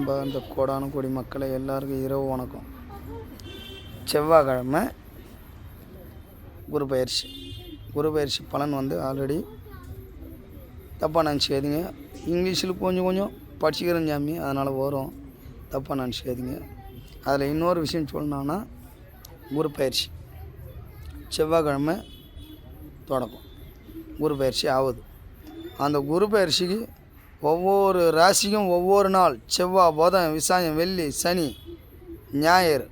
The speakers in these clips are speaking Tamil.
நம்ம அந்த கோடான கோடி மக்களை எல்லாருக்கும் இரவு வணக்கம். செவ்வாய்க்கிழமை குரு பயிற்சி பலன் ஆல்ரெடி தப்பாக நினச்சிக்காதீங்க. இங்கிலீஷில் கொஞ்சம் படிச்சுக்கிறேன் சாமி, அதனால் வரும், தப்பாக நினச்சிக்காதீங்க. அதில் இன்னொரு விஷயம் சொல்லணுன்னா, குரு பயிற்சி செவ்வாய்க்கிழமை தொடக்கம், குரு பயிற்சி ஆகுது. அந்த குரு பயிற்சிக்கு ஒவ்வொரு ராசிக்கும் ஒவ்வொரு நாள் செவ்வாய், புதன், விசாயம், வெள்ளி, சனி, ஞாயிறு,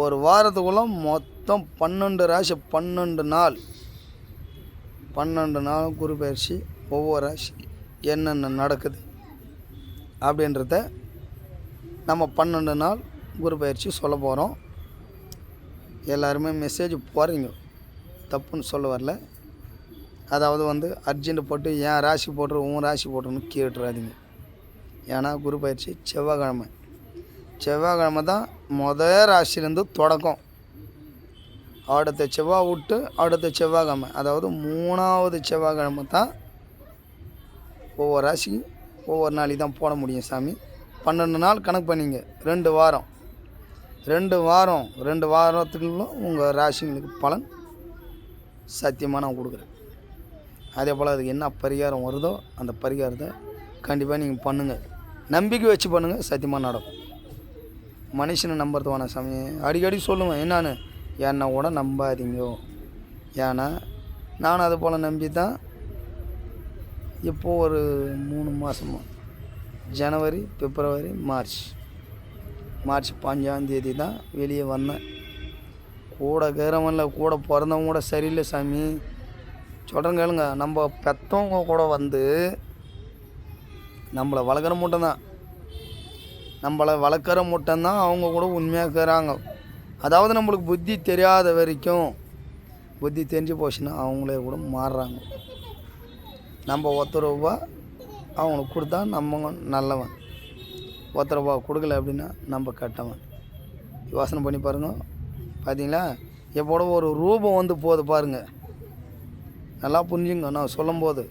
ஒரு வாரத்துக்குள்ள மொத்தம் 12 ராசி, 12 நாள் குரு பயிற்சி. ஒவ்வொரு ராசி என்னென்ன நடக்குது அப்படின்றத நம்ம 12 நாள் குரு பயிற்சி சொல்ல போகிறோம். எல்லாருமே மெசேஜ் போகிறீங்க, தப்புன்னு சொல்ல வரல. அதாவது அர்ஜென்ட் போட்டு என் ராசி போட்டுரு, உன் ராசி போட்டுருன்னு கேட்டுறாதீங்க. ஏன்னா குரு பயிற்சி செவ்வாய்க்கிழமை தான் ராசிலேருந்து தொடக்கம். அடுத்த செவ்வாய் விட்டு அடுத்த செவ்வாய்க்கிழமை, அதாவது 3வது செவ்வாய்க்கிழமை தான் ஒவ்வொரு ராசிக்கு ஒவ்வொரு நாளைக்கு தான் போட முடியும் சாமி. 12 நாள் கணக்கு பண்ணிங்க, 2 வாரத்துக்குள்ள உங்கள் ராசிங்களுக்கு பலன் சத்தியமாக நான் கொடுக்குறேன். அதே போல் அதுக்கு என்ன பரிகாரம் வருதோ அந்த பரிகாரத்தை கண்டிப்பாக நீங்கள் பண்ணுங்கள். நம்பிக்கை வச்சு பண்ணுங்கள், சத்தியமாக நடக்கும். மனுஷனை நம்புறதுவான சாமி அடிக்கடி சொல்லுவேன், என்னை கூட நம்பாதீங்க. ஏன்னா நான் அது போல் நம்பி தான் இப்போது ஒரு 3 மாதமாக, ஜனவரி, பிப்ரவரி, மார்ச் 5ஆம் தேதி தான் வெளியே வந்தேன். கூட கேரவனில் கூட பிறந்தவங்க கூட சரியில்லை சாமி. சொல்கிறேன் கேளுங்க, நம்ம பெற்றவங்க கூட நம்மளை வளர்க்குற மூட்டம் தான் அவங்க கூட உண்மையாக இருக்கிறாங்க. அதாவது நம்மளுக்கு புத்தி தெரியாத வரைக்கும், புத்தி தெரிஞ்சு போச்சுன்னா அவங்களே கூட மாறுறாங்க. நம்ம ₹1 அவங்களுக்கு கொடுத்தா நம்ம நல்லவன், ₹1 கொடுக்கல அப்படின்னா நம்ம கெட்டவன். யோசனை பண்ணி பாருங்கள். பார்த்தீங்களா, எப்போட ஒரு ரூபம் போகுது பாருங்கள். நல்லா புரிஞ்சுங்க, நான் சொல்லும்போது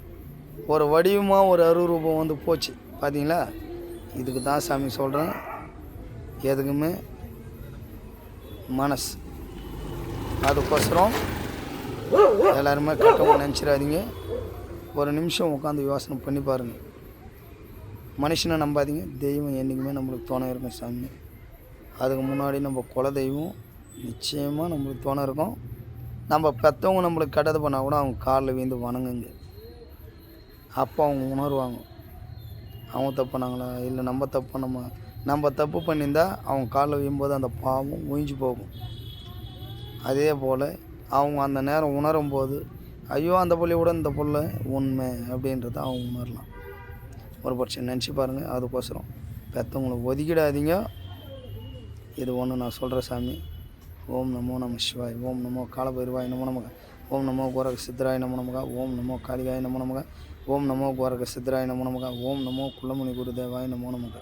ஒரு வடிவமாக ஒரு அருரூபம் போச்சு. பார்த்தீங்களா, இதுக்கு தான் சாமி சொல்கிறேன், எதுக்குமே மனசு. அதுக்கோசரம் எல்லாருமே கட்டமாக நினச்சிடாதீங்க. ஒரு நிமிஷம் உட்காந்து யோசனை பண்ணி பாருங்கள். மனுஷனை நம்பாதீங்க, தெய்வம் என்றைக்குமே நம்மளுக்கு துணை இருக்கும் சாமி. அதுக்கு முன்னாடி நம்ம குல தெய்வம் நிச்சயமாக நம்மளுக்கு துணை இருக்கும். நம்ம பெற்றவங்க நம்மளுக்கு கெட்டது பண்ணால் கூட அவங்க காலில் வீழ்ந்து வணங்குங்க. அப்போ அவங்க உணர்வாங்க, அவங்க தப்பு பண்ணாங்களா, இல்லை நம்ம தப்பு பண்ணியிருந்தால் அவங்க காலில் வீழும்போது அந்த பாவம் ஒழிஞ்சு போகும். அதே போல் அவங்க அந்த நேரம் உணரும்போது, ஐயோ அந்த புள்ளைய விட இந்த புள்ள உண்மை அப்படின்றத அவங்க உணரலாம். ஒரு பட்சம் நினச்சி பாருங்கள். அதுக்கோசரம் பெற்றவங்களை ஒதுக்கிடாதீங்க. இது ஒன்று நான் சொல்கிறேன் சாமி. ஓம் நமோ நம சிவாய். ஓம் நமோ காலபைரவாய் நமோ நமக. ஓம் நமோ கோரக சித்தராய நமோ நமக. ஓம் நமோ காளிகாய நமோ நமக. ஓம் நமோ கோரக சித்தராய நமோ நமக. ஓம் நமோ குலமுனி குருதேவாய நமோ நமக.